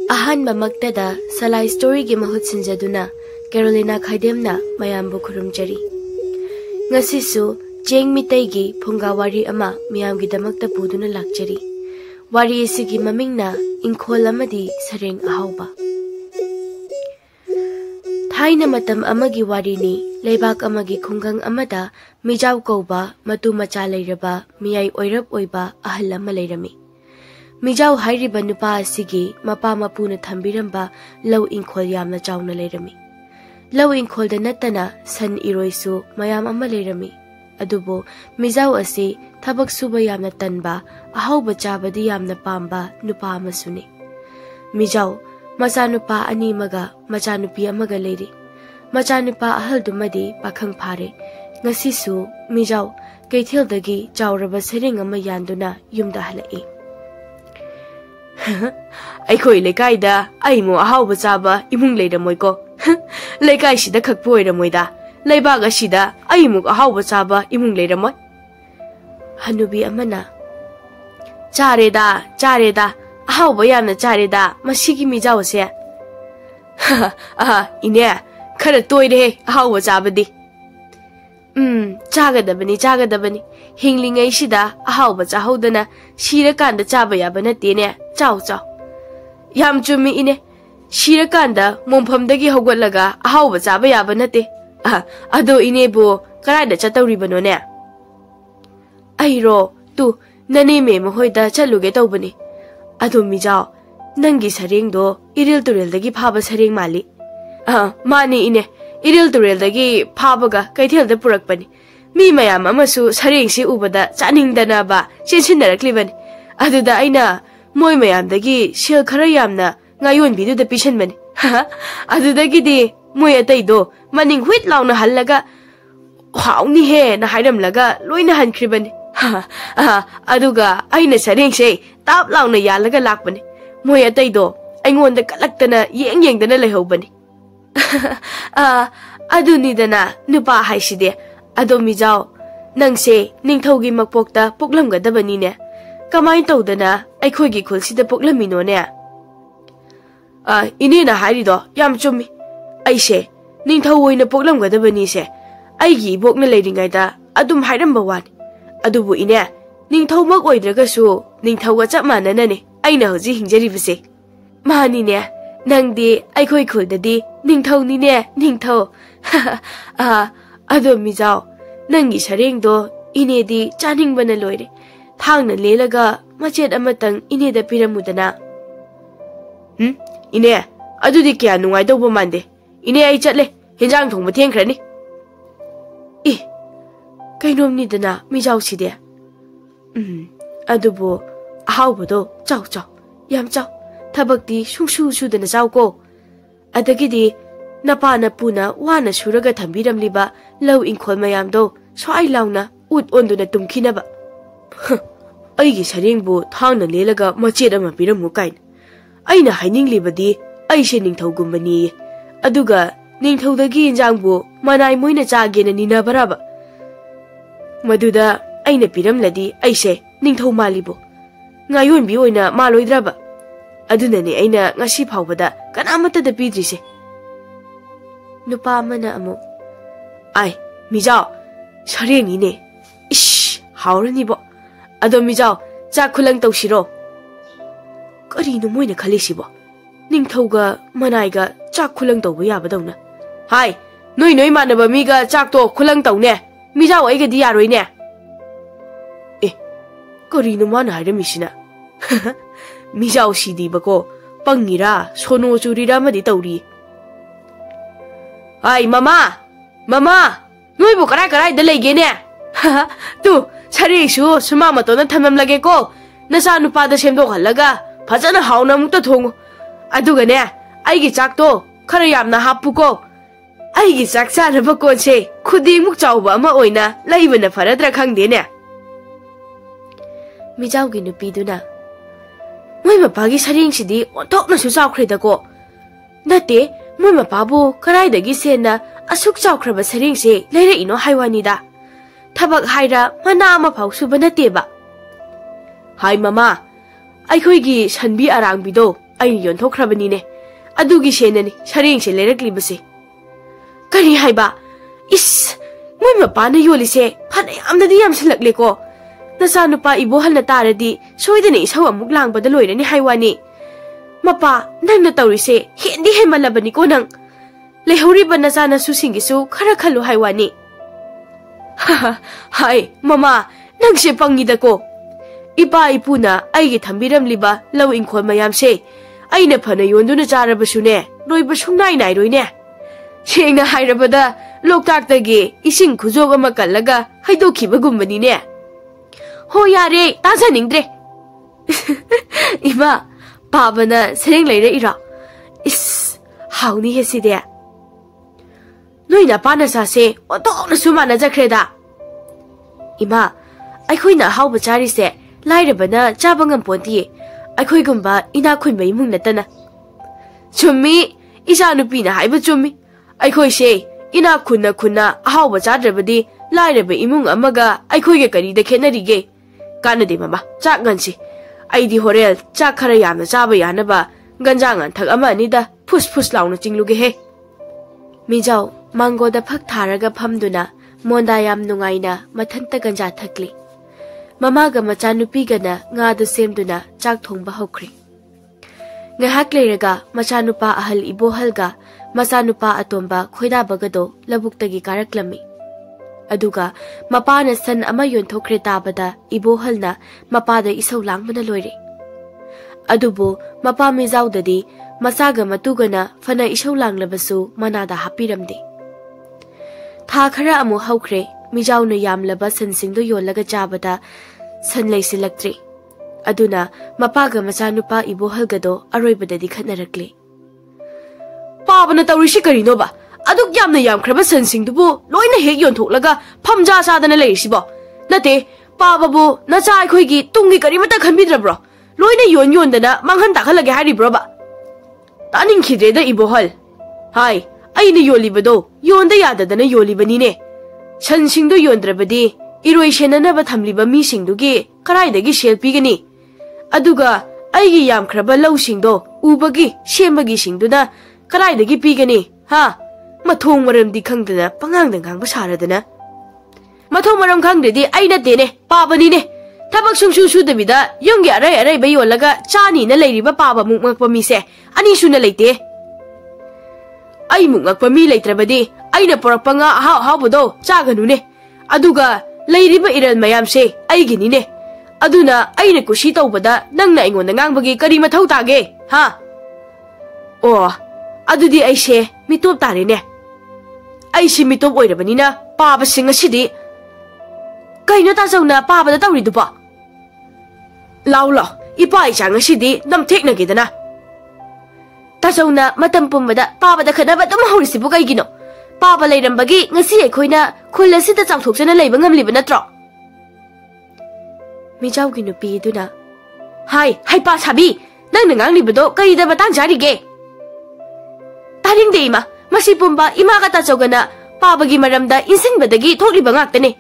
ꯑꯍꯥꯟꯕꯃꯛꯇꯗ ꯁꯂꯥꯏ ꯁ꯭ꯇꯣꯔꯤꯒꯤ ꯃꯍꯨꯠ ꯁꯤꯟꯖꯗꯨꯅ ꯀꯦꯔꯣꯂꯤꯅꯥ ꯈꯥꯏꯗꯦꯝꯅ ꯃꯌꯥꯝꯕꯨ ꯈꯨꯔꯨꯝꯖꯔꯤ꯫ ꯉꯁꯤꯁꯨ ꯆꯦꯡ ꯃꯤꯇꯩꯒꯤ ꯐꯨꯡꯒꯥ ꯋꯥꯔꯤ ꯑꯃ ꯃꯤꯌꯥꯝꯒꯤꯗꯃꯛꯇ ꯄꯨꯗꯨꯅ ꯂꯥꯛꯆꯔꯤ꯫ ꯋꯥꯔꯤ ꯑꯁꯤꯒꯤ ꯃꯃꯤꯡꯅ ꯏꯪꯈꯣꯜ ꯑꯃꯗꯤ ꯁꯔꯦꯡ ꯑꯍꯥꯎꯕ꯫ ꯊꯥꯏꯅ ꯃꯇꯝ ꯑꯃꯒꯤ ꯋꯥꯔꯤꯅꯤ꯫ ꯂꯩꯕꯥꯛ ꯑꯃꯒꯤ ꯈꯨꯡꯒꯪ ꯑꯃꯗ ꯃꯤꯖꯥꯎ ꯀꯧꯕ ꯃꯇꯨ ꯃꯆꯥ ꯂꯩꯔꯕ ꯃꯤꯌꯥꯏ ꯑꯣꯏꯔꯞ ꯑꯣꯏꯕ ꯑꯍꯜ ꯑꯃ ꯂꯩꯔꯝꯃꯤ꯫ ꯃꯤꯖꯥꯎ ꯍꯥꯏꯔꯤꯕ ꯅꯨꯄꯥ ꯑꯁꯤꯒꯤ ꯃꯄꯥ ꯃꯄꯨꯅ ꯊꯝꯕꯤꯔꯝꯕ ꯂꯧ ꯏꯪꯈꯣꯜ ꯌꯥꯝꯅ ꯆꯥꯎꯅ ꯂꯩꯔꯝꯃꯤ꯫ ꯂꯧ ꯏꯪꯈꯣꯜꯗ ꯅꯠꯇꯅ ꯁꯟ ꯏꯔꯣꯏꯁꯨ ꯃꯌꯥꯝ ꯑꯃ ꯂꯩꯔꯝꯃꯤ꯫ ꯑꯗꯨꯕꯨ ꯃꯤꯖꯥꯎ ꯑꯁꯤ ꯊꯕꯛ ꯁꯨꯕ ꯌꯥꯝꯅ ꯇꯟꯕ, ꯑꯍꯥꯎꯕ ꯆꯥꯕꯗꯤ ꯌꯥꯝꯅ ꯄꯥꯝꯕ ꯅꯨꯄꯥ ꯑꯃꯁꯨꯅꯤ꯫ ꯃꯤꯖꯥꯎ ꯃꯆꯥꯅꯨꯄꯥ 2 ꯑꯃꯒ ꯃꯆꯥꯅꯨꯄꯤ ꯑꯃꯒ ꯂꯩꯔꯤ꯫ ꯃꯆꯥꯅꯨꯄꯥ ꯑꯍꯜꯗꯨꯃꯗꯤ ꯄꯥꯈꯪ ꯐꯥꯔꯦ꯫ ꯉꯁꯤꯁꯨ ꯃꯤꯖꯥꯎ ꯀꯩꯊꯦꯜꯗꯒꯤ ꯆꯥꯎꯔꯕ ꯁꯔꯦꯡ ꯑꯃ ꯌꯥꯟꯗꯨꯅ ꯌꯨꯝꯗ ꯍꯜꯂꯛꯏ꯫ ꯑꯩꯈꯣꯏ ꯂꯩꯀꯥꯏꯗ ꯑꯩꯃꯨꯛ ꯑꯍꯥꯎꯕ ꯆꯥꯕ ꯏꯃꯨꯡ ꯂꯩꯔꯝꯃꯣꯏꯀꯣ꯫ ꯂꯩꯀꯥꯏꯁꯤꯗ ꯈꯛꯄꯨ ꯑꯣꯏꯔꯝꯃꯣꯏꯗ, ꯂꯩꯕꯥꯛ ꯑꯁꯤꯗ ꯑꯩꯃꯨꯛ ꯑꯍꯥꯎꯕ ꯆꯥꯕ ꯏꯃꯨꯡ ꯂꯩꯔꯝꯃꯣꯏ꯫ ꯍꯅꯨꯕꯤ ꯑꯃꯅ ꯆꯥꯔꯦꯗ ꯆꯥꯔꯦꯗ, ꯑꯍꯥꯎꯕ ꯌꯥꯝꯅ ꯆꯥꯔꯦꯗ ꯃꯁꯤꯒꯤ ꯃꯤꯖꯥꯎꯁꯦ꯫ ꯏꯅꯦ, ꯈꯔ ꯇꯣꯏꯔꯦꯍꯦ ꯑꯍꯥꯎꯕ ꯆꯥꯕꯗꯤ꯫ ꯆꯥꯒꯗꯕꯅꯤ ꯆꯥꯒꯗꯕꯅꯤ, ꯍꯤꯡꯂꯤꯉꯩꯁꯤꯗ ꯑꯍꯥꯎꯕ ꯆꯥꯍꯧꯗꯅ ꯁꯤꯔꯀꯥꯟꯗ ꯆꯥꯕ ꯌꯥꯕ ꯅꯠꯇꯦꯅꯦ꯫ ꯆꯥꯎ ꯆꯥꯎ꯫ ꯌꯥꯝ ꯆꯨꯝꯃꯤ ꯏꯅꯦ, ꯁꯤꯔꯀꯥꯟꯗ ꯃꯣꯡꯐꯝꯗꯒꯤ ꯍꯧꯒꯠꯂꯒ ꯑꯍꯥꯎꯕ ꯆꯥꯕ ꯌꯥꯕ ꯅꯠꯇꯦ꯫ ꯑꯗꯣ ꯏꯅꯦꯕꯨ ꯀꯗꯥꯏꯗ ꯆꯠꯇꯧꯔꯤꯕꯅꯣꯅꯦ? ꯑꯩꯔꯣ, ꯅꯅꯦ ꯃꯦꯝ ꯍꯣꯏꯗ ꯆꯠꯂꯨꯒꯦ ꯇꯧꯕꯅꯤ꯫ ꯑꯗꯣ ꯃꯤꯖꯥꯎ, ꯅꯪꯒꯤ ꯁꯔꯦꯡꯗꯣ ꯏꯔꯤꯜ ꯇꯨꯔꯦꯜꯗꯒꯤ ꯐꯥꯕ ꯁꯔꯦꯡ ꯃꯥꯜꯂꯤ꯫ ꯃꯥꯅꯤ ꯏꯅꯦ, 이릴 ꯇꯨꯔꯦꯜꯗꯒꯤ ꯐꯥꯕꯒ ꯀꯩꯊꯦꯜꯗ ꯄꯨꯔꯛꯄꯅꯤ. ꯃꯤ ꯃꯌꯥꯝ ꯑꯃꯁꯨ ꯁꯔꯦꯡꯁꯤ ꯎꯕꯗ ꯆꯥꯅꯤꯡꯗꯅꯕ ꯆꯦꯟꯁꯤꯟꯅꯔꯛꯂꯤꯕꯅꯤ. ꯑꯗꯨꯗ ꯑꯩꯅ ꯃꯣꯏ ꯃꯌꯥꯝꯗꯒꯤ ꯁꯦꯜ ꯈꯔ ꯌꯥꯝꯅ ꯉꯥꯌꯣꯟꯕꯤꯗꯨꯗ ꯄꯤꯁꯟꯕꯅꯤ. ꯑꯗꯨꯗꯒꯤꯗꯤ ꯃꯣꯏ ꯑꯇꯩꯗꯣ ꯃꯅꯤꯡ ꯍꯨꯏꯠ ꯂꯥꯎꯅ ꯍꯜꯂꯒ ꯍꯥꯎꯅꯤꯍꯦ ꯅ ꯍꯥꯏꯔꯝꯂꯒ ꯂꯣꯏꯅ ꯍꯟꯈ꯭ꯔꯤꯕꯅꯤ. ꯑꯗꯨꯒ ꯑꯩꯅ ꯁꯔꯦꯡꯁꯦ ꯇꯥꯞ ꯂꯥꯎꯅ ꯌꯥꯜꯂꯒ ꯂꯥꯛꯄꯅꯤ. ꯃꯣꯏ ꯑꯇꯩꯗꯣ ꯑꯩꯉꯣꯟꯗ ꯀꯜꯂꯛꯇꯅ ꯌꯦꯡꯗꯅ ꯂꯩꯍꯧꯕꯅꯤ. ꯑꯗꯨꯅꯤꯗꯅ ꯅꯨꯄꯥ ꯍꯥꯏꯁꯤꯗꯤ. ꯑꯗꯣ ꯃꯤꯖꯥꯎ, ꯅꯪꯁꯦ ꯅꯤꯡꯊꯧꯒꯤ ꯃꯄꯣꯛꯇ ꯄꯣꯛꯂꯝꯒꯗꯕꯅꯤꯅꯦ. ꯀꯃꯥꯏꯅ ꯇꯧꯗꯅ ꯑꯩꯈꯣꯏꯒꯤ ꯈꯨꯜꯁꯤꯗ ꯄꯣꯛꯂꯝꯃꯤꯅꯣꯅꯦ? ꯏꯅꯦꯅ ꯍꯥꯏꯔꯤꯗꯣ ꯌꯥꯝ ꯆꯨꯝꯃꯤ. ꯑꯩꯁꯦ ꯅꯤꯡꯊꯧ ꯑꯣꯏꯅ ꯄꯣꯛꯂꯝꯒꯗꯕꯅꯤꯁꯦ ꯑꯩꯒꯤ ꯏꯕꯣꯛꯅ ꯂꯩꯔꯤꯉꯩꯗ ꯑꯗꯨꯝ ꯍꯥꯏꯔꯝꯕ ꯋꯥꯅꯤ. ꯑꯗꯨꯕꯨ ꯏꯅꯦ, ꯅꯤꯡꯊꯧꯃꯛ ꯑꯣꯏꯗ꯭ꯔꯒꯁꯨ ꯅꯤꯡꯊꯧꯒ ꯆꯞ ꯃꯥꯟꯅꯅꯅꯦ ꯑꯩꯅ ꯍꯧꯖꯤꯛ ꯍꯤꯡꯖꯔꯤꯕꯁꯦ. ꯃꯥꯅꯤꯅꯦ, ꯅꯪꯗꯤ ꯑꯩꯈꯣꯏ ꯈꯨꯜꯗꯗꯤ ꯅꯤꯡꯊꯧꯅꯤꯅꯦ, ꯅꯤꯡꯊꯧ. ꯑꯗꯣ ꯃꯤꯖꯥꯎ, ꯅꯪꯒꯤ ꯁꯔꯦꯡꯗꯣ 이네ꯗꯤ ꯆꯥꯅꯤꯡꯕꯅ ꯂꯣꯏꯔꯦ. ꯊꯥꯡꯅ ꯂꯦꯜꯂꯒ ꯃꯆꯦꯠ ꯑꯃꯇꯪ 이네ꯗ ꯄꯤꯔꯝꯃꯨꯗꯅ. 이네, ꯑꯗꯨꯗꯤ ꯀꯌꯥ ꯅꯨꯡꯉꯥꯏꯗꯧꯕ ꯃꯥꯟꯗꯦ. 이네 ꯑꯩ ꯆꯠꯂꯦ, ꯍꯦꯟꯖꯥꯡ ꯊꯣꯡꯕ ꯊꯦꯡꯈ꯭ꯔꯅꯤ. ꯀꯩꯅꯣꯝꯅꯤꯗꯅ ꯃꯤꯖꯥꯎꯁꯤꯗꯤ. ꯑꯗꯨꯕꯨ ꯑꯍꯥꯎꯕꯗꯣ ꯆꯥꯎ ꯆꯥꯎ, ꯌꯥꯝ ꯆꯥꯎ. ꯊꯕꯛꯇꯤ ꯁꯨꯡꯁꯨ ꯁꯨꯗꯅ ꯆꯥꯎꯀꯣ. ꯑꯗꯒꯤꯗꯤ ꯅꯄꯥ ꯅꯄꯨꯅ ꯋꯥꯅ ꯁꯨꯔꯒ ꯊꯝꯕꯤꯔꯝꯂꯤꯕ ꯂꯧ ꯏꯪꯈꯣꯜ ꯃꯌꯥꯝꯗꯣ ꯁ꯭ꯋꯥꯏ ꯂꯥꯎꯅ ꯎꯠ ꯑꯣꯟꯗꯨꯅ ꯇꯨꯝꯈꯤꯅꯕ. ꯑꯩꯒꯤ ꯁꯔꯦꯡꯕꯨ ꯊꯥꯡꯅ ꯂꯦꯜꯂꯒ ꯃꯆꯦꯠ ꯑꯃ ꯄꯤꯔꯝꯃꯨ ꯀꯥꯏꯅ. ꯑꯩꯅ ꯍꯥꯏꯅꯤꯡꯂꯤꯕꯗꯤ ꯑꯩꯁꯦ ꯅꯤꯡꯊꯧꯒꯨꯝꯕꯅꯤꯌꯦ. ꯑꯗꯨꯒ ꯅꯤꯡꯊꯧꯗꯒꯤ ꯏꯟꯖꯥꯡꯕꯨ ꯃꯅꯥꯏ ꯃꯣꯏꯅ ꯆꯥꯒꯦꯅ ꯅꯤꯅꯕꯔꯕ? ꯃꯗꯨꯗ ꯑꯩꯅ ꯄꯤꯔꯝꯂꯗꯤ ꯑꯩꯁꯦ ꯅꯤꯡꯊꯧ ꯃꯥꯜꯂꯤꯕꯣ? ꯉꯥꯌꯣꯟꯕꯤ ꯑꯣꯏꯅ ꯃꯥꯜꯂꯣꯏꯗ꯭ꯔꯕ? ꯑꯗꯨꯅꯅꯦ ꯑꯩꯅ ꯉꯁꯤ ꯐꯥꯎꯕꯗ ꯀꯅꯥꯃꯠꯇꯗ ꯄꯤꯗ꯭ꯔꯤꯁꯦ. ꯅꯨꯄꯥ ꯑꯃꯅ ꯑꯃꯨꯛ, ꯃꯤꯖꯥꯎ, ꯁꯔꯦꯡꯅꯤꯅꯦ. ꯍꯥꯎꯔꯅꯤꯕꯣ. ꯑꯗꯣ ꯃꯤꯖꯥꯎ, ꯆꯥꯛ ꯈꯨꯂꯪ ꯇꯧꯁꯤꯔꯣ? ꯀꯔꯤꯅꯣ ꯃꯣꯏꯅ ꯈꯜꯂꯤꯁꯤꯕꯣ? ꯅꯤꯡꯊꯧꯒ ꯃꯅꯥꯏꯒ ꯆꯥꯛ ꯈꯨꯂꯪ ꯇꯧꯕ ꯌꯥꯕꯗꯧꯅ. ꯅꯣꯏ ꯃꯥꯟꯅꯕ ꯃꯤꯒ ꯆꯥꯛꯇꯣ ꯈꯨꯂꯪ ꯇꯧꯅꯦ. ꯃꯤꯖꯥꯎ ꯑꯩꯒꯗꯤ ꯌꯥꯔꯣꯏꯅꯦ. ꯀꯔꯤꯅꯣ ꯃꯥꯅ ꯍꯥꯏꯔꯝꯃꯤꯁꯤꯅ? ꯃꯤꯖꯥꯎ ꯁꯤꯗꯤꯕꯀꯣ, ꯄꯪꯉꯤꯔꯥ ꯁꯣꯅꯣ ꯆꯨꯔꯤꯔꯥ ꯑꯃꯗꯤ ꯇꯧꯔꯤ. ꯃꯃꯥ, ꯅꯣꯏꯕꯨ ꯀꯔꯥꯏꯗ ꯂꯩꯒꯦꯅꯦ? ꯁꯔꯦꯡꯁꯨ ꯁꯨꯃꯥꯡ ꯃꯇꯣꯟꯗ ꯊꯝꯂꯝꯂꯒꯦꯀꯣ. ꯅꯆꯥ ꯅꯨꯄꯥꯗ ꯁꯦꯝꯗꯣꯛꯍꯜꯂꯒ ꯐꯖꯅ ꯍꯥꯎꯅ ꯑꯃꯨꯛꯇ ꯊꯣꯡꯉꯨ. ꯑꯗꯨꯒꯅꯦ, ꯑꯩꯒꯤ ꯆꯥꯛꯇꯣ ꯈꯔ ꯌꯥꯝꯅ ꯍꯥꯞꯄꯨꯀꯣ. ꯑꯩꯒꯤ ꯆꯥꯛ ꯆꯥꯅꯕ ꯀꯣꯟꯁꯦ ꯈꯨꯗꯤꯡꯃꯨꯛ ꯆꯥꯎꯕ ꯑꯃ ꯑꯣꯏꯅ ꯂꯩꯕꯅ ꯐꯔꯗ꯭ꯔꯥ ꯈꯪꯗꯦꯅꯦ. ꯃꯤꯖꯥꯎꯒꯤ ꯅꯨꯄꯤꯗꯨꯅ, ꯃꯣꯏ ꯃꯄꯥꯒꯤ ꯁꯔꯦꯡꯁꯤꯗꯤ ꯑꯣꯟꯊꯣꯛꯅꯁꯨ ꯆꯥꯎꯈ꯭ꯔꯦꯗꯀꯣ. ꯅꯠꯇꯦ, ꯃꯣꯏ ꯃꯄꯥꯕꯨ ꯀꯔꯥꯏꯗꯒꯤ ꯁꯦꯟꯅ ꯑꯁꯨꯛ ꯆꯥꯎꯈ꯭ꯔꯕ ꯁꯔꯦꯡꯁꯦ ꯂꯩꯔꯛꯏꯅꯣ ꯍꯥꯏꯋꯥꯅꯤꯗ. ꯊꯕꯛ ꯍꯥꯏꯔ ꯃꯅꯥ ꯑꯃ ꯐꯥꯎ ꯁꯨꯕ ꯅꯠꯇꯦꯕ. ꯃꯃꯥ, ꯑꯩꯈꯣꯏꯒꯤ ꯁꯟꯕꯤ ꯑꯔꯥꯡꯕꯤꯗꯣ ai yon thokhrabani ne adugi senani sareng se lerakli base kari haiba is moi mapa na yoli se phana yamna di yam silakle ko nasa nupa ibohal na taradi soidani isau amuk langbada loirani haiwani mapa nang na tawri se hindi hemalabani ko nang lehori ba nasa na susingi su khara khalu haiwani hai mama nang se pangida ko ipa ipuna aigi thambiram liba law ingkhol mayam se aina phana yonduna charabasu ne noiba sungnai nai roine sengna hairabada loktak tagi ising khujog ama kallaga haidokhiba gumbani ne ho yare tajaningdre ima babana sereng leire ira is hauni heside noina pana sa se otona sumana jakreda ima aikhoina hauba chari se lairabana chabangam ponti aikhoi gumba ina khunbai mung natana chummi isa nupi na haiba chummi aikhoi se ina khunna ahauba chadrabadi lairaba imung amaga aikhoi ge kari da khenarige kanade mama chak ngansi aidi horel chak khara yamna chaba yanaba ganjangan thak ama ni da phus launa chingluge he mijau mango da phak tharaga phamduna monda yam nungaina mathanta ganja thakli mama ga macha nupi gana nga du semduna chak thongba hokri ngahak leiraga macha nupa ahal ibohal ga macha nupa atomba khoida bagado labuktagi karaklami aduga mapa na san ama yonthokre tabada ibohalna mapa da isau langbana loire adubo mapa mejaudadi masaga matugana fana isau langlabasu manada hapiramde tha khara amu haukhre mijauna yamlaba sansingdo yolaga chabada san leisilaktre aduna mapaga macha nupa ibohalgado aroibadadi khatnarakle pabana tawrishi karino ba aduk yamna yamkhraba sansingdubu loina hek yontholaga phamja sadana leisibo nate pababu nacha akhoi tungi karimata khambidrabro loina yondana manghan takhalage haribro ba taning khidreda ibohal hai aina yolibado yonda yadadana yolibani ne sansingdu yondrabadi iroi senanaba thamliba mi singdugi karaidagi sel pigani aduga aigi yamkhraba lawsingdo ubagi sembagi singduna karaidagi pigani ha mathong maram di khangdana pangangdang khangba saradana mathong maram khangdedi aina dene pabani ne tabak sungsu sudabida yonggi arai ba yolaga chani na leiriba paba mukmakpa mi se ani suna leite ai mukmakpa mi leitrabadi aina porakpanga ha bodo chaganu ne aduga leiriba iral mayam se aigini ne aduna aina kushi tawbada nangna ingonda ngangbagi kari mathau tage ha oh adudi aise mitop tare ne aisi mitop oirabani na paba singa sidi kaino ta jauna paba da tawri dupa law ipa isa nga sidi nam thek na gidana ta jauna matam pumbada paba da khadaba dum horisi bu kai gino paba leirambagi ngasi ekhoina khulasi da changthokchana leiba ngamliba natro mijau gi nupi duna hai pa sabi nang nang libodo kai da batang jari ge taring de ima masi pumba ima ka ta chogana paba gi maramda insin badagi thokli bangak tane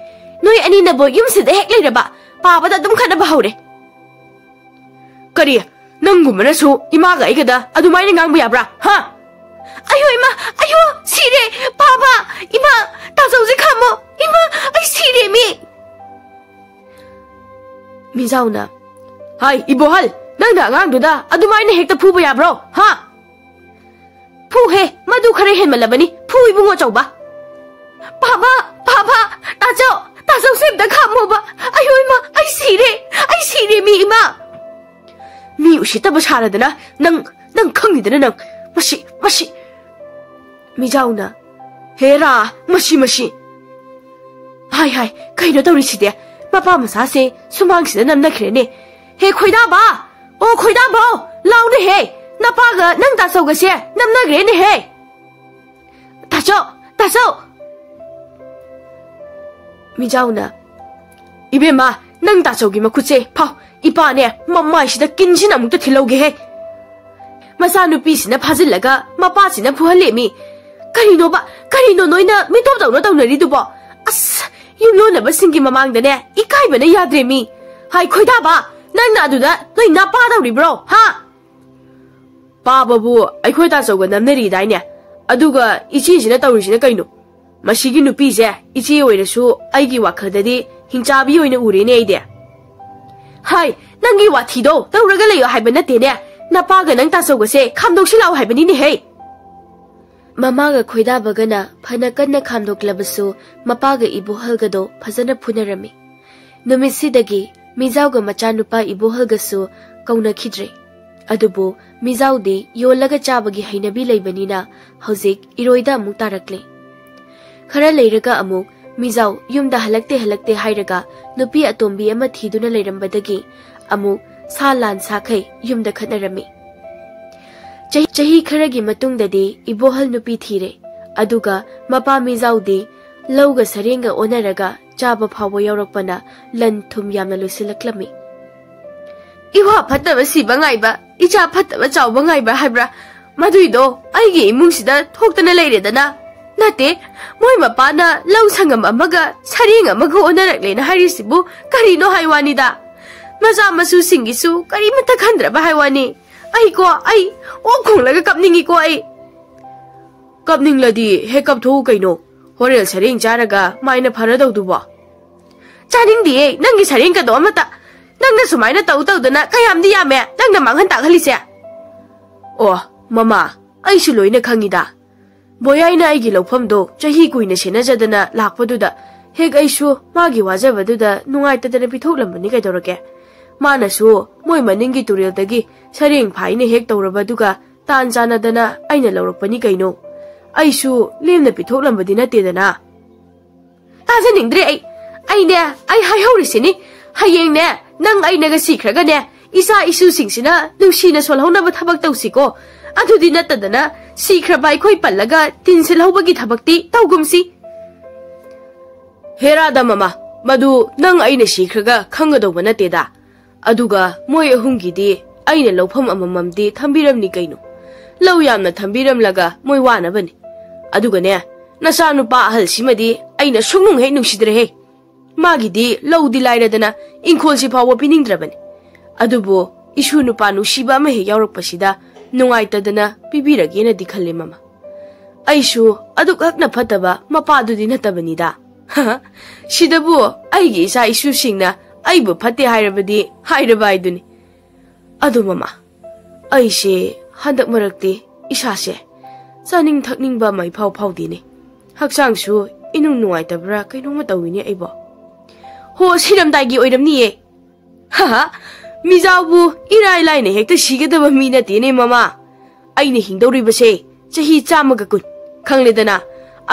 noi ani na bo yum sid hek leiraba paba da dum khana ba hore kari nang gumana su ima ga igada adu mai ngang bu yabra ha ayo sire papa ima ta jauji khamo ima ai sire mi jauna hai ibohal nang da ngang duda adu mai na hekta phuba yabro ha phu he madu khare hen malabani phu ibungo chauba papa ta jau sem da khamo ba ayo ima ai sire mi ima mi ushita ba saradana nang khangidana nang masi mi jauna hera masi hai kaino tawri side papa masa se sumang sida namna khrene he khoida ba law ne he napa ga nang ta sau ga se namna grene he ta so mi jauna ibema nang ta sau gi makutse phau ipa ne mamma sida kinjina mukta thiloge he masa nupi sina phajillaga mapa sina phuhale mi karino noina mitop dawna dubo as yumlo na basingi mamang dane ikai bana yadre mi hai khoida ba nang na duda noi na pa dawri bro ha पाबबु अखोय ताचौगा नमनरी दाइने अदुगा इचेसिना तौरिसिना कइनो मसिगी नुपीसे इचे ओइरसु आइगी वाखददि हिंचाबी ओइना उरेने आइदे हाय नंगी वाथीदो तौरगा लेयो हाइबा नतेने नपागा नंग ताचौगासे खामदोक्सिलाव हाइबनिने हे ममागा खोइदाबगना फना कन्ना खामदोक्लबसु मपागा इबोहलगदो फजना फुनरमी नुमिसिदगी मिजाउगा मचानुपा इबोहलगसु कौनखिद्रे अदुबु मिजाउदी योलगा चाबगी हैनबी लेबनिना हौजिक इरोइदा अमुक तारक्ले खरा लेरगा अमुक मिजाउ युमदा हलक्ते हाइरगा नुपी अतोंबी अमा थीदुना लेरंबदगी अमुक सा लान साखै युमदा खनरमी चही खरगी मतुंगददी इबोहल नुपी थीरे अदुगा मपा मिजाउदी लौगा सरेंगा ओनरगा चाबा फावो यौरकपना लन थुम यामना लुसिलक्लमी इवा फत्तबा सिबा गाइबा इचा फत्तबा चावबा गाइबा हाइब्रा मदुइदो आइगे इमुंगसिदा थोक्तना लेरेदना नाते मोय मपाना लौ संगम अमगा सरेंग अमगा ओनरकलेना हारिसिबु करिनो हाइवानिदा मजा मसु सिंगिसु करिमता खंद्रबा हाइवानी आइको आई ओ खोंलगा कपनिंगिको आई कपनिंगलदी हे कपथो कइनो होरेल सरेंग चारगा माइना फरदौदुबो चानिंगदिए नंगी सरेंग कदो अमता नंगना सुमाइना तौदना कयामदि यामे नंगना मांगहन ताखलिसे ओ ममा आइसु लोइना खंगिदा बोयाइना आइगी लौफमदो चही कुइना सेनाजदना लाखपदुदा हेग आइसु मागी वाजबदुदा नुंगाइतदना पिथोकलंबनि कइदोरके मानसु मोय मनिंगी तुरेलदगी सरेंग फाइने हेक तौरबदुगा तान जानदना आइना लौरकपनि कइनो आइसु लेमना पिथोकलंबदि नतेदना ताजनिंद्रे आइने आई हाइहौरिसिनि हयेंने नंग आइनागा सिख्रगने इसा इसु सिंगसिना नुसिना सोलहौनबा थबक तौसिको अदुदि नतदना सिख्रबा अखोय पल्लगा तिनसिलहौबगी थबक्ति तौगुमसि हेरादा ममा मदु नंग आइना सिख्रगा खंगदौबा नतेदा अदुगा मोय अहुंगिदि आइना लौफम अमममदि थंबिरमनि कइनो लौ यामना थंबिरमलगा मोय वानबनि अदुगने नसा नुपा अहलसिमदि आइना सुंगनुंग हे नुसिद्रे मागिदी लौदी लाइरदना इंखोलसि फावो पिनिंद्रबनि अदुबो इसु नुपा नुसिबा अमा हे यावरकपसिदा नुंगाइतदना पिबिरगेना दिखल्ले ममा आइसु अदुकहक्ना फतबा मपादुदि नतबनिदा सिदबु आइगी इसा इसु सिंगना आइबु फते हाइरबदि हाइरबाइदुनि अदु ममा आइसे हंदक मरक्ते इसासे चानिंग थकनिंगबा मैफाव फावदिने हक्सांगसु इनुंग नुंगाइतब्रा कैनोमा तौविने आइबो हो सिरमदाइगी ओइरमनिये हा मिजाउबु इराय लाइने हेक्ता सिगदबा मी नतेने ममा आइने हिंदौरिबसे चही 100 खंगलेदना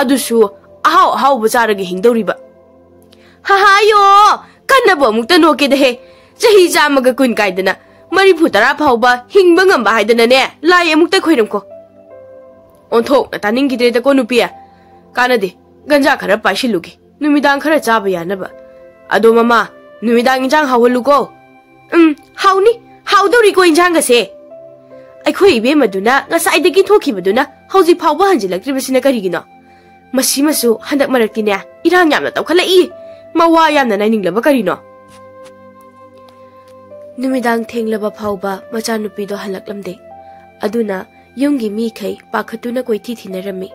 अदुसु अहाव अहाव बचारगे हिंदौरिबा हा हायो कन्नबो अमुक्ता नोकेदे हे चही 100 काइदना 40 फावबा हिंगबा ngamba हाइदनाने लाइ अमुक्ता खोइरमको ओंथोक तानिंगिद्रेदा को नुपिया कानदे गंजा खरा पाइसिलुगे नुमिदांग खरा चाबा यानबा अदो ममा नुमिदांग इंजांग हावलुको हाउनी हाउदौरी को इंजांग गसे अखोय इबे मदुना ngसाइदगी थोखिबदुना हौजि फावबा हंजिलक्त्रिबसिना करिगिनो मसिमसु हंदक मरक्तिने इरांग यामना तौखलई मवा यामना नाइनिंगलबा करिनो नुमिदांग थेंगलबा फावबा मचानुपीदो हलकलमदे अदुना युंगी मीखै पाखतुना कोइथि थिनरमी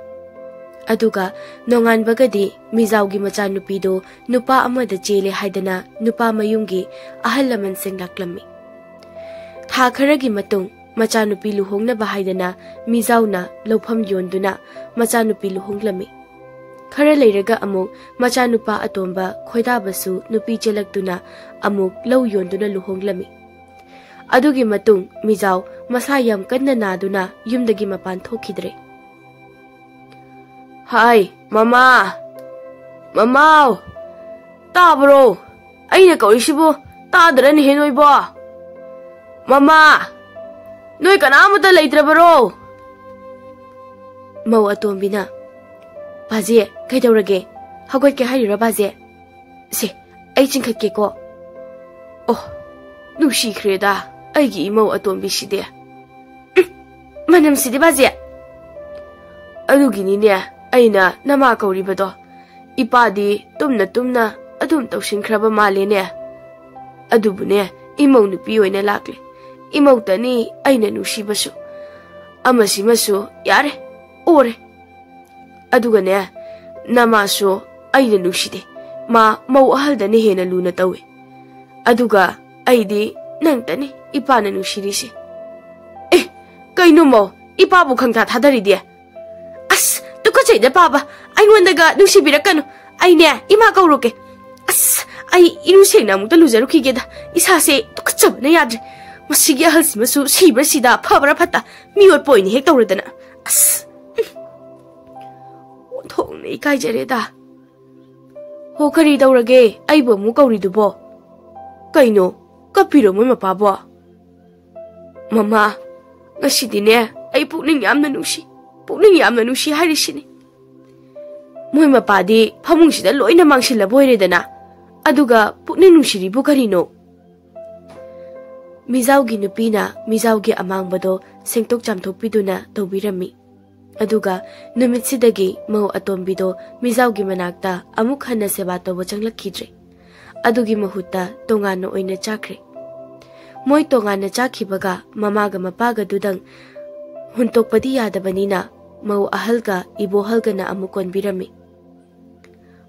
अदुगा नोंगानबगदि मिजाउगी मचानुपीदो नुपा अमदा चेले हाइदना नुपा मयुंगी अहल लमन सिंग लाक्लमी था खरगी मतुंग मचानुपी लुहोंगनबा हाइदना मिजाउना लौफम योंदुना मचानुपी लुहोंगलमी खरा लेरगा अमुक मचानुपा अतोंबा खोइदाबसु नुपी चेलक्तुना अमुक लौ योंदुना लुहोंगलमी अदुगी मतुंग मिजाउ मसा याम कन्ना नादुना युमदगी मपान थोखिद्रे हाय ममा ममाव ताबरो अइना कौरिसिबो तादरन हेनोइबो ममा नोय कनामता लैत्रबरो मौ अतोंबिना बाजे कैदौरगे हगोइके हाइरिरा बाजे से अइ चिंखकेको ओ नुसिख्रेदा अइगी इमौ अतोंबिसिदे मनमसिदे बाजे अदुगिनिने अइना नमा कौरिबदो इपादी तुमना अदुम तौसिनख्रबा मालेने अदुबुने इमौ नुपी ओइना लाक्ले इमौतनी अइना नुसिबसु Amasimasu, yare, ore. Adugane, Namasu, Aina Nushide, Ma, Mau Ahaldani Hena Luna Tawe. Aduga, Aidi, Nantani, Ipana Nushirisi. Eh, Kainumo, Ipabu Kanta Hadaridia. As, Tukase the Papa, I wonder Nushibirakan, I ne, Imako Roke. As, I Inusinam, the loser Kigeda, Isase, Tukatsu, Nayad. Masigia Halsimasu, Sibasida, Pavarapata, Mule Point, Hectoridana. As Tony Kaijereda Hokari Dorage, Ibo Mukori Dubo Kaino, Capiro Mima Pabo Mamma Nashidine, I putting Yamnanushi, putting Yamnanushi Harishini Mima Padi, Pamushi, the Loina Manshilla Boyredana Aduga, Putninushi Bucarino. Mizaugi nupina mizaugi amangbado sengtok chamthok piduna tobirami aduga numitsidagi mau atombido mizaugi manakta amuk hanna seba tobo changlakidre adugi mahutta tongana oina chakre moi tongana chakhibaga mamaga mapaga dudang huntokpadi yadabanina mau ahalga ibohalgana amukon birami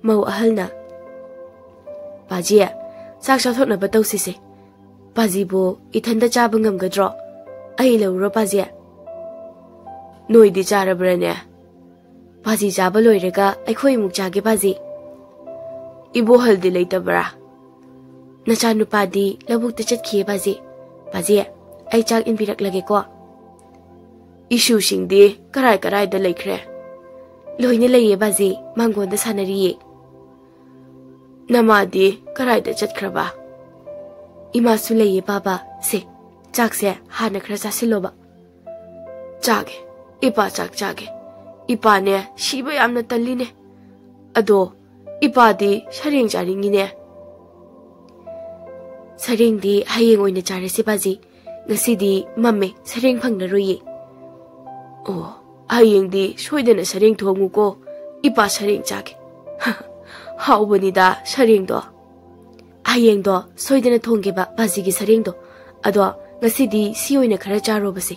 mau ahalna Pajia saksa thotna batawsise Pazibo, itanda chabangam gadro. Aila Ropazia Noi di Jarabrania Pazi Jabaloirega, a koi mukjagi pazi. Ibohal di later bra Nachanu padi, labuk the chatki pazi. Pazia, I chag in Pirak Lagekwa. Issue shing de, karai the lake. Loine lay bazi, mango the sanari. Namadi, karai the chatkraba. Imasulay Baba, say, Jackse, Hana Crasasiloba. Jage, Ipa Jage, Ipane, Shiba Amnataline. Ado, Ipadi, Sharing Jaringine. Saring di haying in the Jarisibazi, Nasidi, Mammy, Saring Pangaruye. Oh, haying di, Sweden a Saring to Mugo, Ipa Saring Jage. How bonida, Saring do. Hayeng do, soidena thongeba bazigi saring do, ado ngasidi sioina khara charobasi.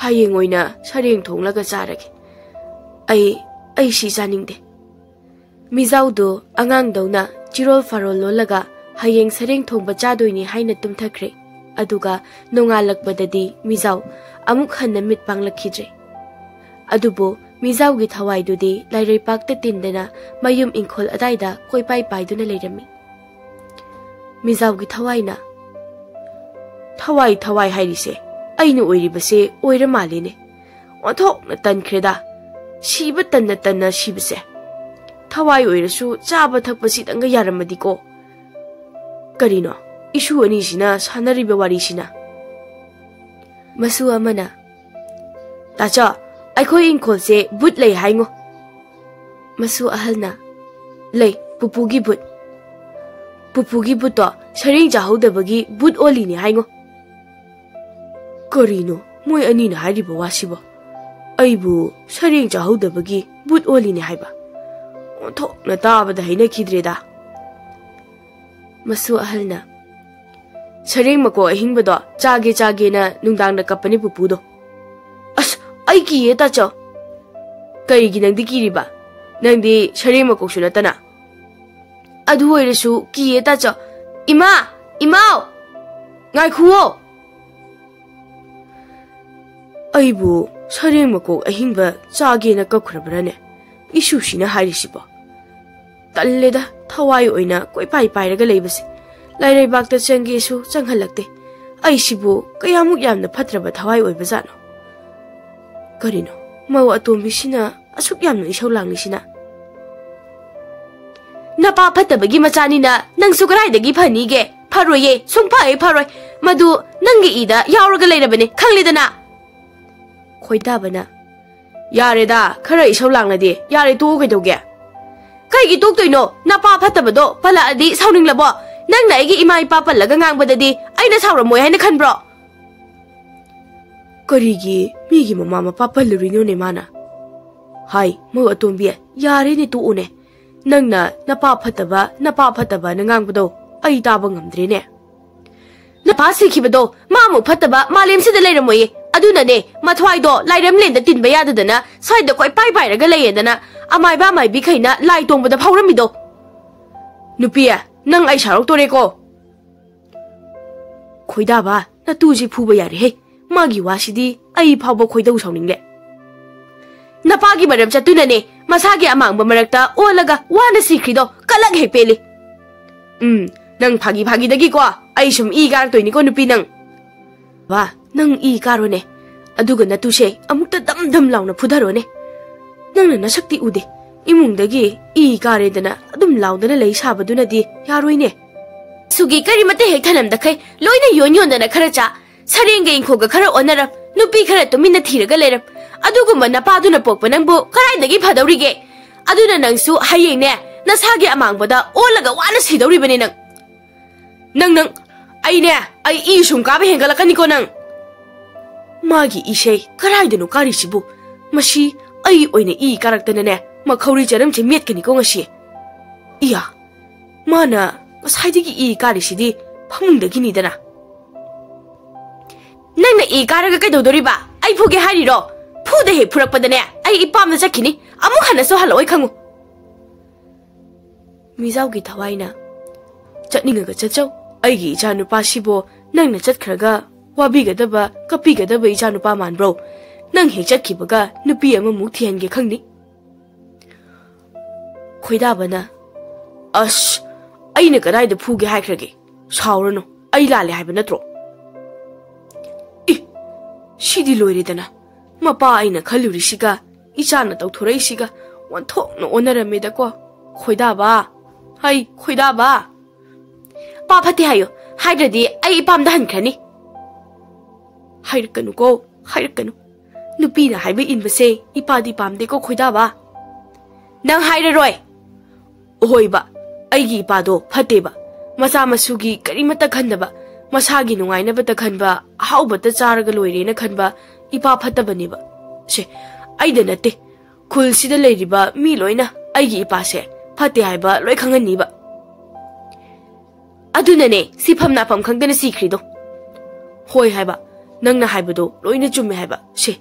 Hayeng oina saring thonglaga charage. Ai si janingde. Mizau do angang dona chirol farol lolaga hayeng saring thongba chadoini haina tumthakre. Aduga nongalakbadadi mizau amuk hanna mit panglakhidre. Adubo Mizau gi thawai dudi lairai pakta tindena mayum inkhol adaida koi pai duna leirami. Mizau gi thawai na thawai hairise ainu oiribase oira malene othok na tankreda shiba tanna shibase thawai oirasu chaba thakpasi tanga yaramadi ko karino isu ani sina sanariba wari sina masu amana tacha Aikoi inkol se but lay haingo. Masu ahalna. Lay, pupugi but. Pupugi buto, sharing jahoda bagi but oli ni haingo. Korino, moy anina hariba wasibo. Aibu, sharing jahoda bagi but oli ni haiba. Ontok na taba da haina kidreda. Masu ahalna. Sharing mako ahing bado, chage na nungdang na kapani pupudo. Aiki ye tacho. Kaigi nang di kiriba. Nang di sharing makoksu na tana. Adu oirasu ki ye tacho. Imao! Ngai kuo! Aibu sharing makok ahingba chage na kakhrabrane. Isu shina hairisibo. Talleda thawai oina koi pai raga leibase. Lairai bakta changgesu changhalakte. Aisibu kayamuk yamna phatraba thawai oibazano. Karino, mau atombi sina asuk yamna isau langni sina. Napa phatabagi machani na nang sukarai dagi phanige pharoye sungphai pharoi madu nangi ida yauraga leirabane khanglidana. Khoidabana yareda khara isau langnadi yare to kaidoge. Kaigi toktoino napa phatabado pala adi sauninglabo nangna igi ima ipa pallaga ngangbadadi aina sauramoi haina khanbro. Karigi migi mama mapa palurino ne mana. Hai, mau atombi yare ni to une. Nangna napa phataba nangang bado ai taba ngamdre ne. Napa sikhibado mamu phataba malem sida leiramoye अदुनने मथवाइदो लाइरम लेंद तिनबा याददना side कोई पाई पाइरगा लेयेदना अमाइबा माइबी खैना लाई तोंबदा फावरमिदो नुपिया नंग आई सारोक तोरेको खोइदाबा नतुजी फुबा यारे हे मागी वासिदी आई फावबो खोइदौ साउनिंगले नपागी मरम चतुनने मसागी अमांगबा मरक्ता ओलगा वाना सिख्रिदो कलग हे पेले नंग फागी फागी दगी को आई सुम ई गार तोइनिको नुपी नंग वा नंग ई कारोने अदुगा नतुसे अमुक्ता दम दम लाउना फुधरोने नंगना नशक्ति उदे इमुंगदगी ई कारेदना अदुम लाउदना लई साबदुनदी यारोइने सुगी करी मते हेक थनम दखै लोइना योन योनदना खरचा सरेंगे इंखोगा खरा ओनरम नुपी खरा तुमिना थीरगा लेरम अदुगुम नपादुना पोकप नंबो कराइदगी फदौरिगे अदुना नंगसु हयेंने नसागे अमांगबदा ओलगा वाना सिदौरिबने नंग नंग आईने आई ई सुम काबे हेंगलकनिको नंग मागी इसे कराइदनु कारिसिबु मसी आई ओइने ई कारक्तनने मखौरी चरम चे मेटकनिको ngasi इया माना साइदिगी ई कारिसिदी फमुंदगिनी दना नंगना ई कारगा कैदौदोरिबा आई फुगे हारिरो फुदे हे फुरकपदने आई इपामना चखिनी अमु हनसो हलोय खंगु मिजाउगी थवाइना चटनिंगगा चचौ आईगी इचानुपासिबो नंगना चटखरगा वाबिगदबा कपिगदबा इचानुपा मानब्रो नंग हे चटखिबगा नुपी अमा मुक थियनगे खंगनी खोइदाबना अस अइना कदाइदा फुगे हाइख्रगे साउरनो अइ लाले हाइबा नत्रो इ सिदि लोइरेदना मपा अइना खलुरिसिगा इचाना तौथोरैसिगा वनथोकनो ओनरमेदको खोइदाबा हाइ खोइदाबा पा फते हायो हाइद्रदि अइ इपामदा हनख्रनि हाइरकनुको हाइरकनु नुपीना हाइबा इनबसे इपादि पामदेको खोइदाबा नंग हाइररोय ओहोइबा अइगी इपादो फतेबा मचा मसुगी करिमता खनबा मसागी नुंगाइनबता खनबा हाउबता चारगा लोइरेना खनबा इपा फतबनिबा से अइदा नते खुलसिदा लेरिबा मी लोइना अइगी इपासे फते हाइबा लोइ खंगनिबा अदुनने सिफम नाफम खंगदना सिख्रिदो होय हाइबा नंगना हाइबदो लोइना चुम्मे हाइबा से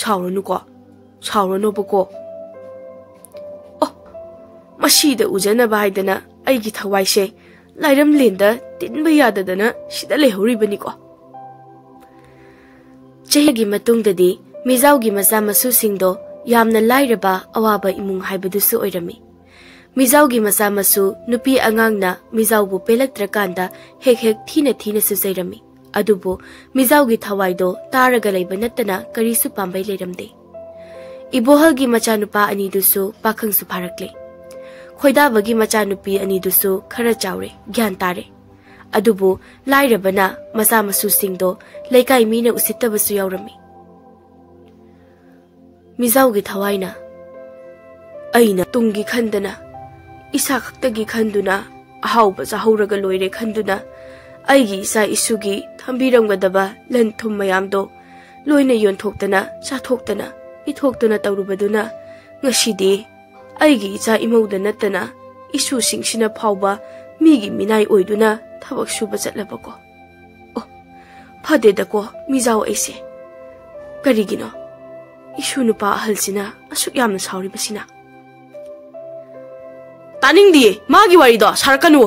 साउरनुको साउरनोबको ओ मसीदा उजनबा हाइदना अइगी थवाइसे लाइरम लेंदा तिनबा याददना सिदा लेहौरिबनिको चेहगी मतुंगददी मिजाउगी मचा मसुसिंगदो यामना लाइरबा अवाबा इमुंग हाइबदुसु ओइरमी मिजाउगी मचा मसु नुपी अंगांगना मिजाउबु पेलक्त्रकांदा हेक हेक थीना थीना सुजैरमी अदुबो मिजाउगी थवाइदो तारगा लैबा नत्तना करिसु पांबै लेरमदे इबोहगी मचानुपा अनिदुसु पाखंगसु फारकले खोइदाबगी मचानुपी अनिदुसु खरा चाउरे ज्ञान तारे अदुबो लाइरबना मचा मसुसिंगदो लेकाई मीना उसित्तबसु याउरमी मिजाउगी थवाइना अइना तुंगी खंदना इसा खक्तगी खंदुना अहाउबा चाहौरगा लोइरे खंदुना अइगी इसा इसुगी थंबिरमगदबा लन थुम मयामदो लोइना योनथोक्तना चाथोक्तना इथोक्तना तौरुबदुना ngashidi aigi icha imouda natana isu singshina phawba migi minai oiduna thabak suba chatlabako oh phade dako mijao aise karigino isu nupa halsina asuk yamna sauri basina taning di magi wari do sarkanu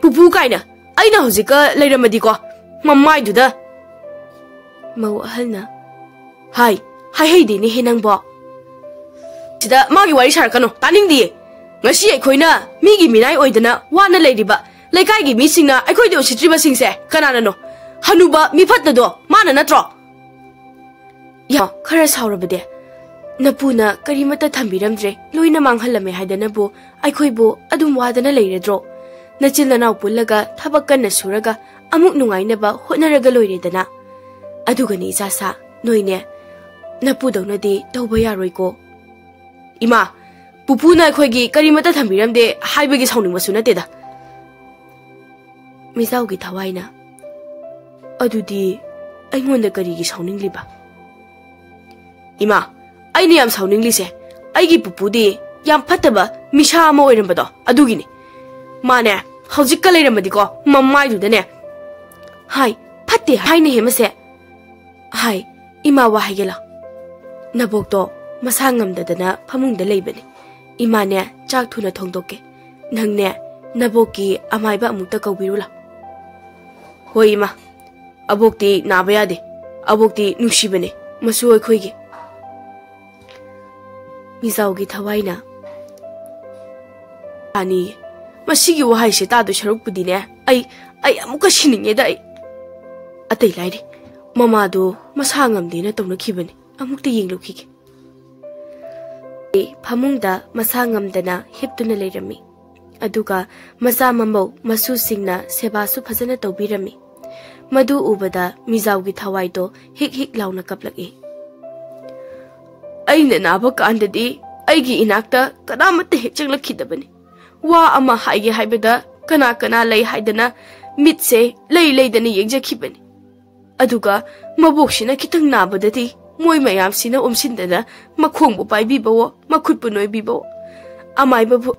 pupu kaina aina hojika leiramadi ko mammai duda mau halna hai hai hei di ni henang bo sida magi wari sarkanu taning di ngasi aikoina migi minai oidana wana leiriba laikai gi misingna aikoi de usitriba singse kanana no hanuba mi phatna do mana natro ya khara saurabade napuna karimata thambiramdre loina manghalame haidana bo aikoi bo adum wadana leiredro nachilna naw pullaga thabakanna suraga amuk nungaina ba honaraga loiredana adugani jasa noine napudawna di tawba yaroiko ima pupuna khoigi karimata thambiramde haibagi sauningmasu nateda misaugi thawaina adudi aingonda karigi sauningliba ima aini yam sauninglise aigi pupudi yam phataba misha ama oirambado adugini mane hojikka leiramadi ko mammai dudane hai phatte haine hemase hai Ima wa haigela. Nabokto masa ngamdadana phamungda leibani. Ima ne chak thuna thongdoke. Nangne naboki amaiba amukta kaubirula. Hoi ima. Abokti naba yade. Abokti nushibane. Masu oikhoige. Mijaugi thawaina. Ani masigi wahai se tadu sharuk pudine. Ai amuka shininge da ai. Atai lairi. Mama do masa ngamdena tawna khibani. Amukta yenglukige. Phamungda masa ngamdana hiptuna leirami. Aduga masa mamau masu singna seba su phajana tawbirami. Madu ubada mijaugi thawaido hik launa kaplaki. Aina naba kandadi aigi inakta kanamate hek changlakidabani. Wa ama haige haibada kana lay haidana mitse laydana yengjakhibani. Aduga maboksina kitang nabadati moy mayamsina umsindana makhongbu paibibawo makhutbu noibibawo. Amaibabu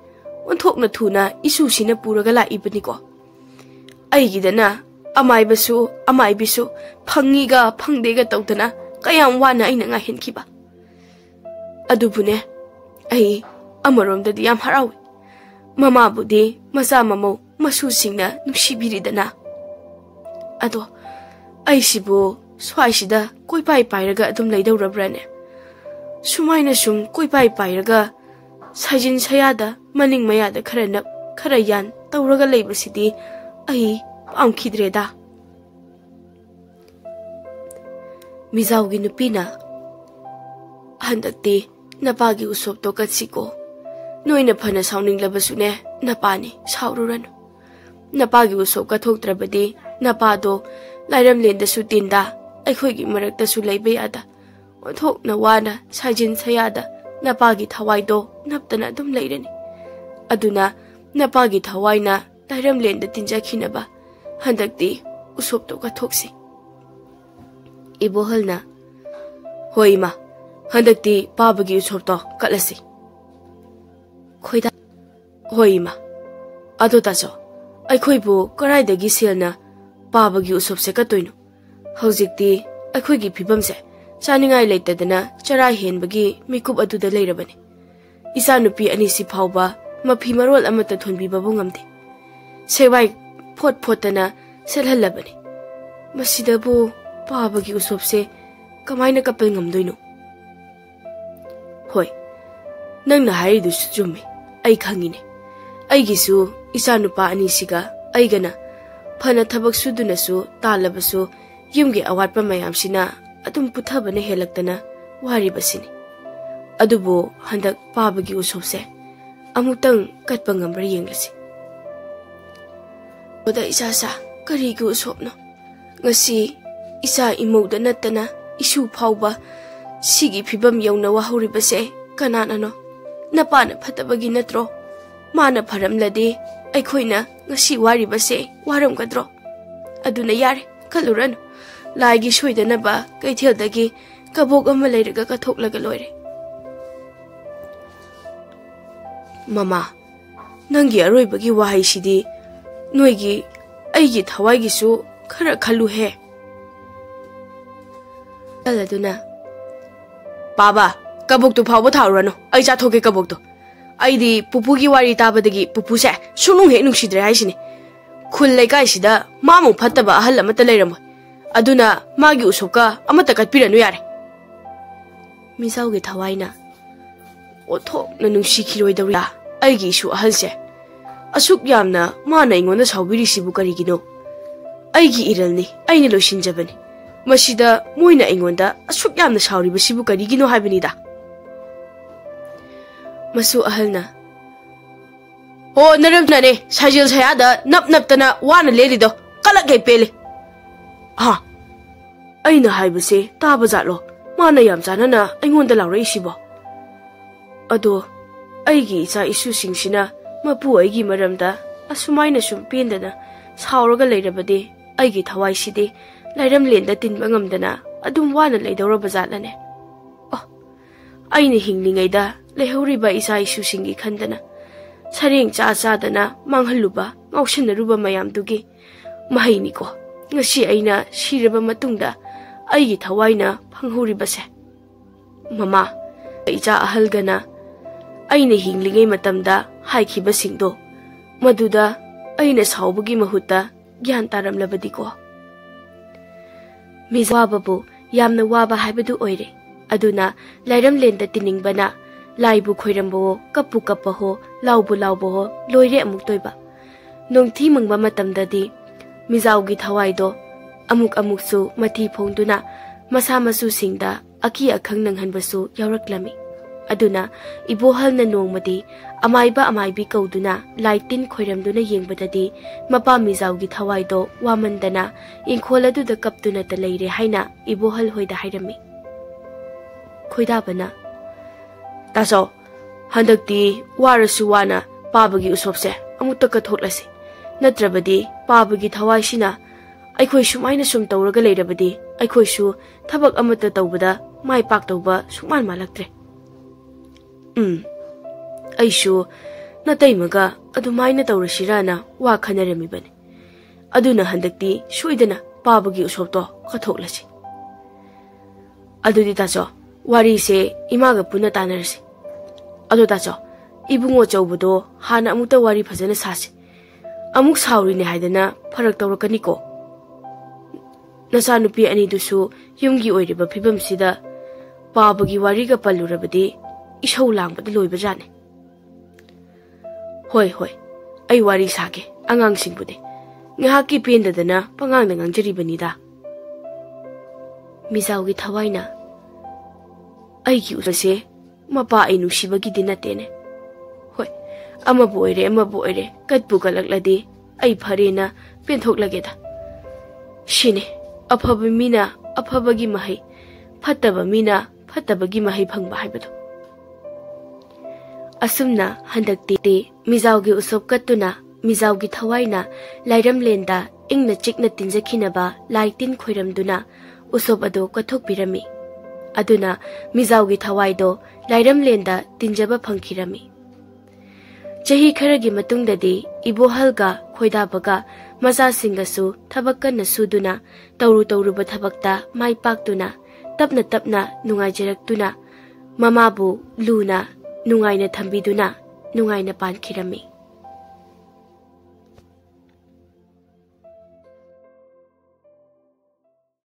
onthokna thuna isusina puraga laibaniko. Aigidana amaibisu phangiga phangdega tawdana kayam wana aina nga henkiba. Adubune ai amaromdadi yam harawi. Mama budi masa mamau masu singna nushibiridana. Ado ai sibu swaisida koi pai pairaga adum leidawrabrane. Sumaina sum koi pai pairaga sajin sayada maning mayada khara yan tawraga leibasidi ai pamkhidreda. Mijaugi nupina handakti napagi usop to katsiko. Noina phana sauning labasune napani saururanu. Napagi usop kathoktrabadi napado lairam lenda su tinda aikhoigi marakta su leibe yada. Onthokna wana sajin sayada napagi thawaido naptana dum leirani. Aduna napagi thawaina lairam lenda tinjakhinaba handakti usop to kathoksi. Ibohalna hoima handakti pabagi usop to katlasi. Khoida hoima ado tajo aikhoibu karaidagi selna pabagi usop se katoino. Haujikti aikhoigi phibamse chaningai leitadana chara henbagi mikup aduda leirabani. Isa nupi anisi phauba mafi marol amata thonbibabu ngamde. Sewai photana selhalabani. Masidabu pabagi usop se kamaina kapal ngamdoino. Hoi nangna haridu sujumi ai khangine. Aigisu isa nupa anisiga aigana phana thabak sudunasu talabasu yumge awatpa mayamsina adum puthabana helaktana waribasini. Adubo handak pabagi usopse amutang katpa ngambar yenglasi. Oda isasa karigi usopno ngasi isa imouda natana isu phauba sigi phibam yauna wahuribase kananano napana phatabagi natro mana pharamlade aikhoina ngasi waribase waramgadro. Aduna yare kaluranu laigi soidanaba kaitheldagi kabok ama leiraga kathoklaga loire. Mama nangi aroibagi wahaisidi noigi aigi thawaigisu khara khalu he. Aladuna Baba kabok tu phawba thaurano ai cha thoke kabok tu aidi pupugi wari tabadagi pupuse sunung he nungsidre haisini. Khul leikai sida mamu phattaba ahal amata leiramo aduna magi usoka amata katpiranu yare. Mijaugi thawaina othok na nungsikhiroi aigi isu ahalse asuk yamna mana ingonda saubirisibu karigino. Aigi iralni aina losinjabani. Masida moina ingonda asuk yamna sauribasibu karigino haibinida. Masu ahalna o naramnane sajil sayada naptana wana lelido kalake pele. Ha aina haibase tabajatlo mana yam janana aingonda laurisibo. Ado aigi isa isu singsina mapu aigi maramda asumaina sum pendana sauraga leirabade aigi thawai sidi lairam lenda tinba ngamdana adum wana leidawraba jatlane. Oh aina hinglingaida lehoriba isa isu singi khandana sareng cha manghaluba ngaushinaruba mayamdugi mahaini ko ngasi aina siraba matungda aigi thawaina ꯐꯪꯍꯧꯔꯤꯕꯁꯦ? ꯃꯃꯥ, ꯏꯆꯥ ꯑꯍꯜꯒꯅ ꯑꯩꯅ ꯍꯤꯡꯂꯤꯉꯩ ꯃꯇꯝꯗ ꯍꯥꯏꯈꯤꯕꯁꯤꯡꯗꯣ ꯃꯗꯨꯗ ꯑꯩꯅ ꯁꯥꯎꯕꯒꯤ ꯃꯍꯨꯠꯇ ꯒ꯭ꯌꯥꯟ ꯇꯥꯔꯝꯂꯕꯗꯤꯀꯣ? ꯋꯥꯕꯕꯨ ꯌꯥꯝꯅ ꯋꯥꯕ ꯍꯥꯏꯕꯗꯨ ꯑꯣꯏꯔꯦ꯫ ꯑꯗꯨꯅ ꯂꯥꯏꯔꯝꯂꯦꯟꯗ ꯇꯤꯟꯅꯤꯡꯕꯅ ꯂꯥꯏꯕꯨ ꯈꯣꯏꯔꯝꯕꯍꯣ, ꯀꯞꯄꯨ ꯀꯞꯄꯍꯣ, ꯂꯥꯎꯕꯨ ꯂꯥꯎꯕꯍꯣ ꯂꯣꯏꯔꯦ ꯑꯃꯨꯛ ꯇꯣꯏꯕ꯫ ꯅꯣꯡꯊꯤ ꯃꯪꯕ ꯃꯇꯝꯗꯗꯤ ꯃꯤꯖꯥꯎꯒꯤ ꯊꯋꯥꯏꯗꯣ ꯑꯃꯨꯛꯁꯨ ꯃꯊꯤ ꯐꯣꯡꯗꯨꯅ ꯃꯁꯥ ꯃꯁꯨꯁꯤꯡꯗ ꯑꯀꯤ ꯑꯈꯪ ꯅꯪꯍꯟꯕꯁꯨ ꯌꯥꯎꯔꯛꯂꯝꯃꯤ꯫ ꯑꯗꯨꯅ ꯏꯕꯣꯍꯜꯅ ꯅꯣꯡꯃꯗꯤ ꯑꯃꯥꯏꯕ ꯑꯃꯥꯏꯕꯤ ꯀꯧꯗꯨꯅ ꯂꯥꯏ ꯇꯤꯟ ꯈꯣꯏꯔꯝꯗꯨꯅ ꯌꯦꯡꯕꯗꯗꯤ ꯃꯄꯥ ꯃꯤꯖꯥꯎꯒꯤ ꯊꯋꯥꯏꯗꯣ ꯋꯥꯃꯟꯗꯅ ꯏꯪꯈꯣꯜ ꯑꯗꯨꯗ ꯀꯞꯇꯨꯅꯇ ꯂꯩꯔꯦ ꯍꯥꯏꯅ ꯏꯕꯣꯍꯜ ꯍꯣꯏꯗ ꯍꯥꯏꯔꯝꯃꯤ꯫ ꯈꯣꯏꯗꯥꯕꯅ, ꯇꯥꯆꯧ, ꯍꯟꯗꯛꯇꯤ ꯋꯥꯔꯁꯨ ꯋꯥꯅ ꯄꯥꯕꯒꯤ ꯎꯁꯣꯞꯁꯦ ꯑꯃꯨꯛꯇ ꯀꯠꯊꯣꯛꯂꯁꯤ꯫ ꯅꯠꯇ꯭ꯔꯕꯗꯤ ꯄꯥꯕꯒꯤ ꯊꯋꯥꯏꯁꯤꯅ ꯑꯩꯈꯣꯏ ꯁꯨꯃꯥꯏꯅ ꯁꯨꯝ ꯇꯧꯔꯒ ꯂꯩꯔꯕꯗꯤ ꯑꯩꯈꯣꯏꯁꯨ ꯊꯕꯛ ꯑꯃꯠꯇ ꯇꯧꯕꯗ ꯃꯥꯏ ꯄꯥꯛꯇꯧꯕ ꯁꯨꯛꯃꯥꯟ ꯃꯥꯜꯂꯛꯇ꯭ꯔꯦ꯫ ꯑꯩꯁꯨ ꯅꯇꯩꯃꯒ ꯑꯗꯨꯃꯥꯏꯅ ꯇꯧꯔꯁꯤꯔꯥꯅ ꯋꯥ ꯈꯟꯅꯔꯝꯃꯤꯕꯅꯤ꯫ ꯑꯗꯨꯅ ꯍꯟꯗꯛꯇꯤ ꯁꯣꯏꯗꯅ ꯄꯥꯕꯒꯤ ꯎꯁꯣꯞꯇꯣ ꯀꯠꯊꯣꯛꯂꯁꯤ꯫ ꯑꯗꯨꯗꯤ ꯇꯥꯆꯧ, ꯋꯥꯔꯤꯁꯦ ꯏꯃꯥꯒ ꯄꯨꯟꯅ ꯇꯥꯟꯅꯔꯁꯤ꯫ ꯑꯗꯣ ꯇꯥꯆꯧ, 이붕어 ꯆꯧꯕꯗꯣ 하나 아무ꯛꯇ 와리 파자나 사시. 아묵 사우리네 하이다나 파락 떠오르까니고. 나사누피 아니두수 융기 오이리바 피범시다 바바기 와리가 빨루라바디 이셔우 랑바디 로이바자네. 호이 호이, 아이 와리 사게 앙앙싱부데. ngahaki pendadana pangang ngangjaribanida. 미자우기 타와이나 aigi usase mapa ai nusibagi dinatene. Hoi, amabu oire katpu kalakladi ai pharena penthoklageda. Shine afaba mina afabagi mahai, phattaba mina phattabagi mahai phangba haibado. Asumna handakti mizaugi usop katuna Mizaugi Tawaina, Lairam Lenda, Ingna Chikna Tinzakinaba, Laitin Khoiramduna, Usobado Katok Pirami. Aduna, Mizaugi Tawaido, Lairam Lenda, Tinjaba Pankirami. Jahi Karagi Matungdadi, Ibohalga, Khoidabaga, Maza Singasu, Tabaka Nasuduna, Tauru Tauruba Tabakta, Mai Paktuna, Tapna, Nungajarak Mamabu, Luna, Nungaina Tambiduna, Nungaina Pankirami.